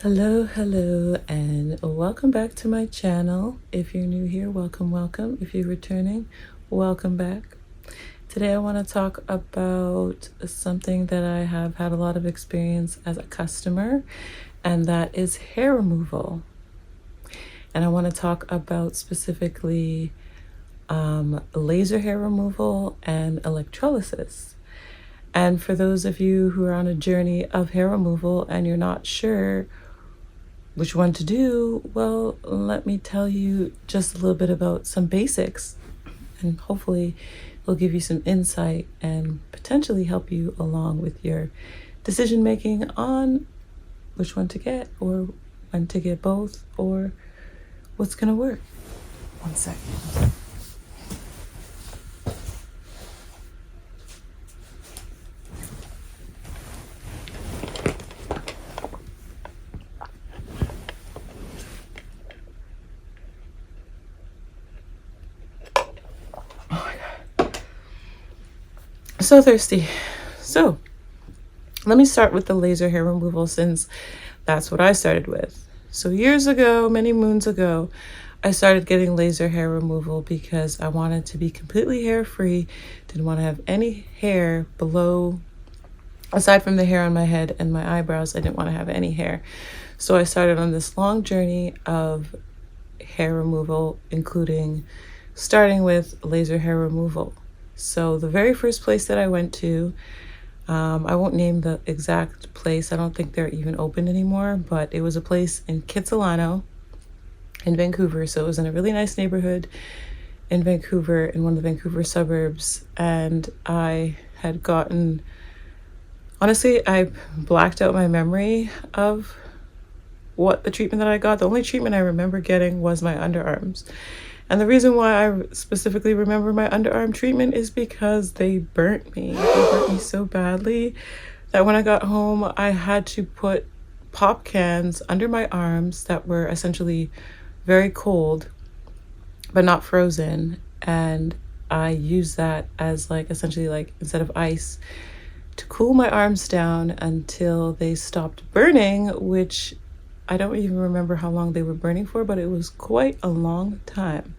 Hello, and welcome back to my channel. If you're new here, welcome. If you're returning, welcome back. Today I want to talk about something that I have had a lot of experience as a customer, and that is hair removal. And I want to talk about specifically laser hair removal and electrolysis. And for those of you who are on a journey of hair removal and you're not sure which one to do, well, let me tell you just a little bit about some basics, and hopefully it'll give you some insight and potentially help you along with your decision making on which one to get, or when to get both, or what's gonna work. One second. So thirsty. So let me start with the laser hair removal, since that's what I started with. So years ago, many moons ago, I started getting laser hair removal because I wanted to be completely hair free. Didn't want to have any hair below, aside from the hair on my head and my eyebrows. I didn't want to have any hair. So I started on this long journey of hair removal, including starting with laser hair removal. So the very first place that I went to, I won't name the exact place. I don't think they're even open anymore, but it was a place in Kitsilano in Vancouver. So it was in a really nice neighborhood in Vancouver, in one of the Vancouver suburbs. And I had gotten, honestly, I blacked out my memory of what the treatment that I got. The only treatment I remember getting was my underarms. And the reason why I specifically remember my underarm treatment is because they burnt me. They burnt me so badly that when I got home, I had to put pop cans under my arms that were essentially very cold, but not frozen. And I used that as essentially instead of ice, to cool my arms down until they stopped burning, which I don't even remember how long they were burning for, but it was quite a long time.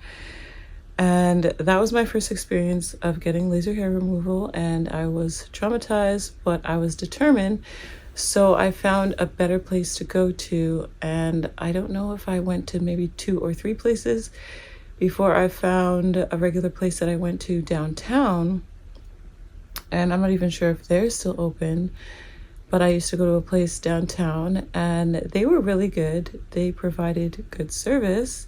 And that was my first experience of getting laser hair removal, and I was traumatized, but I was determined. So I found a better place to go to, and I don't know if I went to maybe 2 or 3 places before I found a regular place that I went to downtown. And I'm not even sure if they're still open. But I used to go to a place downtown, and they were really good. They provided good service,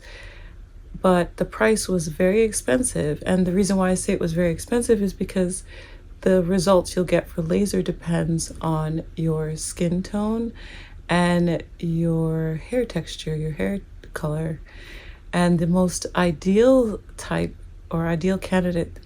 but the price was very expensive. And the reason why I say it was very expensive is because the results you'll get for laser depends on your skin tone and your hair texture, your hair color. And the most ideal type or ideal candidate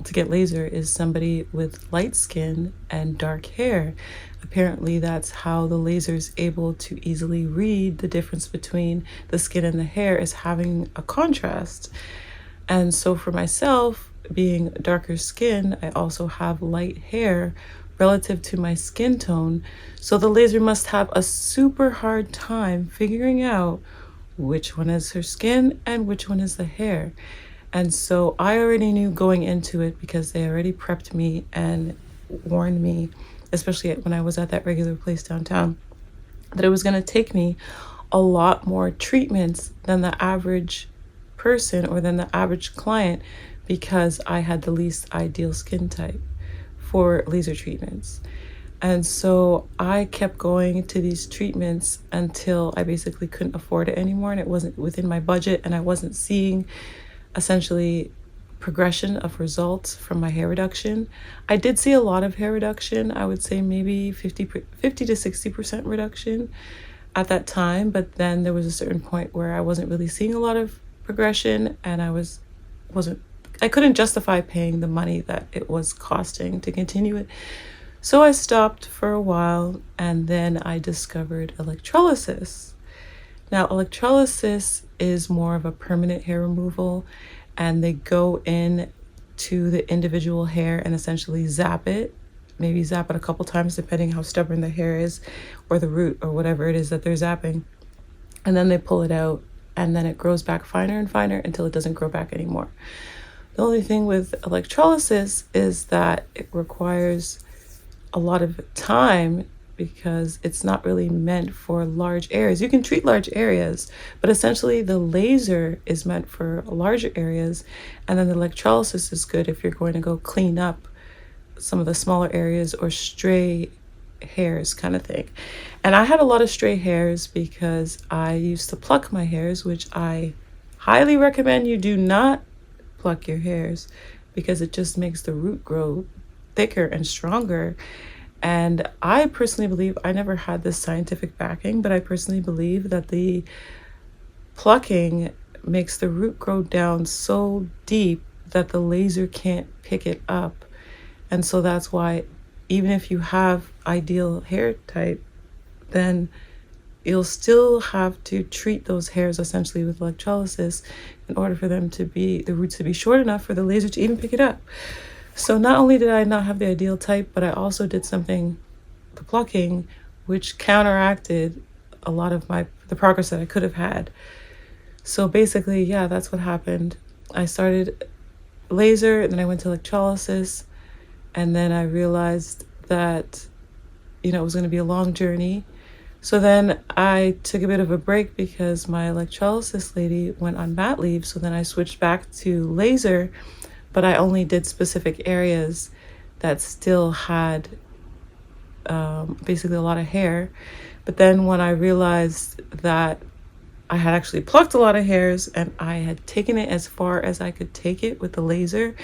to get laser is somebody with light skin and dark hair. Apparently that's how the laser is able to easily read the difference between the skin and the hair, is having a contrast. And so for myself, being darker skin, I also have light hair relative to my skin tone. So the laser must have a super hard time figuring out which one is her skin and which one is the hair. And so I already knew going into it, because they already prepped me and warned me, especially when I was at that regular place downtown, that it was going to take me a lot more treatments than the average person or than the average client, because I had the least ideal skin type for laser treatments. And so I kept going to these treatments until I basically couldn't afford it anymore, and it wasn't within my budget, and I wasn't seeing essentially progression of results from my hair reduction. I did see a lot of hair reduction. I would say maybe 50 to 60% reduction at that time, but then there was a certain point where I wasn't really seeing a lot of progression, and I couldn't justify paying the money that it was costing to continue it. So I stopped for a while, and then I discovered electrolysis. Now, electrolysis is more of a permanent hair removal, and they go in to the individual hair and essentially zap it maybe zap it a couple times depending how stubborn the hair is, or the root, or whatever it is that they're zapping. And then they pull it out, and then it grows back finer and finer until it doesn't grow back anymore. The only thing with electrolysis is that it requires a lot of time because it's not really meant for large areas. You can treat large areas, but essentially the laser is meant for larger areas, and then the electrolysis is good if you're going to go clean up some of the smaller areas or stray hairs kind of thing. And I had a lot of stray hairs because I used to pluck my hairs, which I highly recommend you do not pluck your hairs because it just makes the root grow thicker and stronger. And I personally believe, I never had this scientific backing, but I personally believe that the plucking makes the root grow down so deep that the laser can't pick it up. And so that's why even if you have ideal hair type, then you'll still have to treat those hairs essentially with electrolysis in order for them to be, the roots to be short enough for the laser to even pick it up. So not only did I not have the ideal type, but I also did something, the plucking, which counteracted a lot of the progress that I could have had. So basically, yeah, that's what happened. I started laser, and then I went to electrolysis, and then I realized that, it was going to be a long journey. So then I took a bit of a break because my electrolysis lady went on mat leave. So then I switched back to laser, but I only did specific areas that still had basically a lot of hair. But then when I realized that I had actually plucked a lot of hairs and I had taken it as far as I could take it with the laser,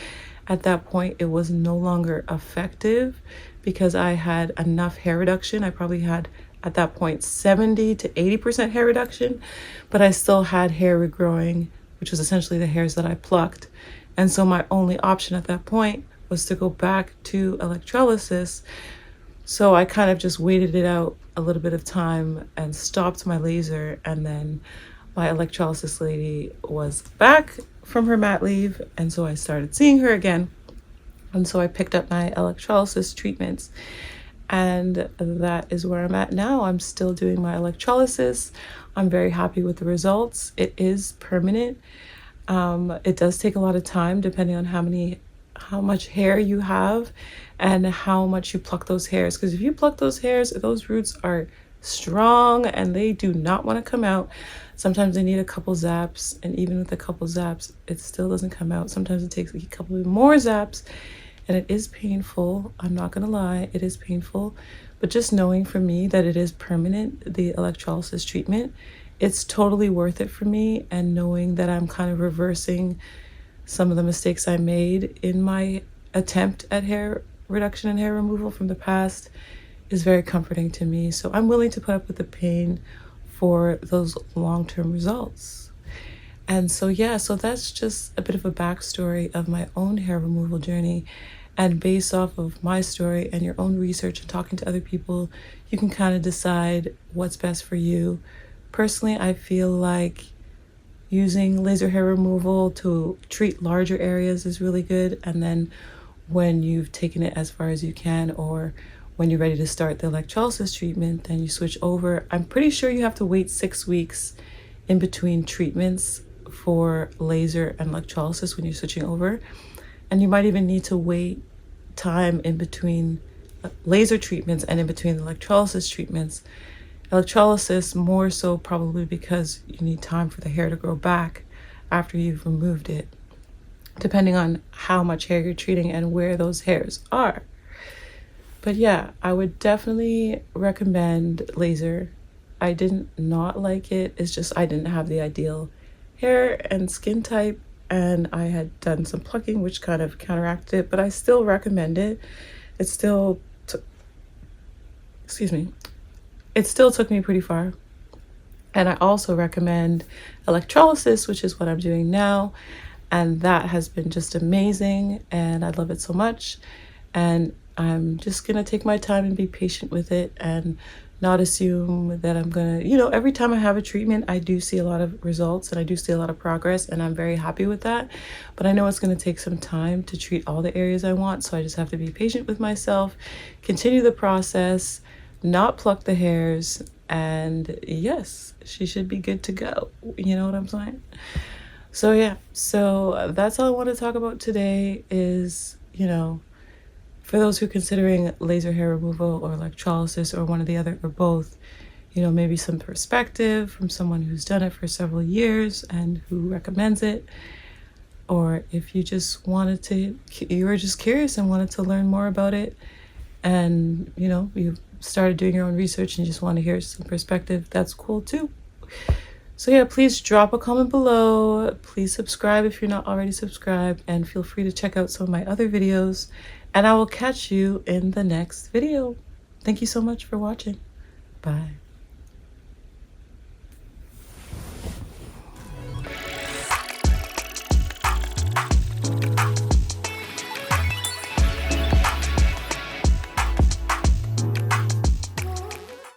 at that point it was no longer effective because I had enough hair reduction. I probably had at that point 70 to 80% hair reduction, but I still had hair regrowing, which was essentially the hairs that I plucked. And so my only option at that point was to go back to electrolysis. So I kind of just waited it out a little bit of time and stopped my laser. And then my electrolysis lady was back from her mat leave. And so I started seeing her again. And so I picked up my electrolysis treatments. And that is where I'm at now. I'm still doing my electrolysis. I'm very happy with the results. It is permanent. It does take a lot of time depending on how much hair you have and how much you pluck those hairs. Because if you pluck those hairs, those roots are strong and they do not want to come out. Sometimes they need a couple zaps, and even with a couple zaps, it still doesn't come out. Sometimes it takes a couple of more zaps, and it is painful. I'm not gonna lie, it is painful. But just knowing for me that it is permanent, the electrolysis treatment, it's totally worth it for me. And knowing that I'm kind of reversing some of the mistakes I made in my attempt at hair reduction and hair removal from the past is very comforting to me. So I'm willing to put up with the pain for those long-term results. And so, yeah, so that's just a bit of a backstory of my own hair removal journey. And based off of my story and your own research and talking to other people, you can kind of decide what's best for you. Personally, I feel like using laser hair removal to treat larger areas is really good. And then when you've taken it as far as you can, or when you're ready to start the electrolysis treatment, then you switch over. I'm pretty sure you have to wait 6 weeks in between treatments for laser and electrolysis when you're switching over. And you might even need to wait time in between laser treatments and in between electrolysis treatments. Electrolysis more so probably because you need time for the hair to grow back after you've removed it, depending on how much hair you're treating and where those hairs are. But yeah, I would definitely recommend laser. I didn't not like it. It's just I didn't have the ideal hair and skin type, and I had done some plucking which kind of counteracted it, but I still recommend it. It still it still took me pretty far. And I also recommend electrolysis, which is what I'm doing now, and that has been just amazing, and I love it so much. And I'm just gonna take my time and be patient with it and not assume that I'm gonna, every time I have a treatment, I do see a lot of results and I do see a lot of progress, and I'm very happy with that. But I know it's gonna take some time to treat all the areas I want, so I just have to be patient with myself, continue the process, not pluck the hairs, and yes, she should be good to go. You know what I'm saying? So yeah, so that's all I want to talk about today is, for those who are considering laser hair removal or electrolysis or one or the other or both, maybe some perspective from someone who's done it for several years and who recommends it. Or if you just you were just curious and wanted to learn more about it, and you started doing your own research and you just want to hear some perspective, that's cool too. So yeah, please drop a comment below. Please subscribe if you're not already subscribed, and feel free to check out some of my other videos, and I will catch you in the next video. Thank you so much for watching. Bye.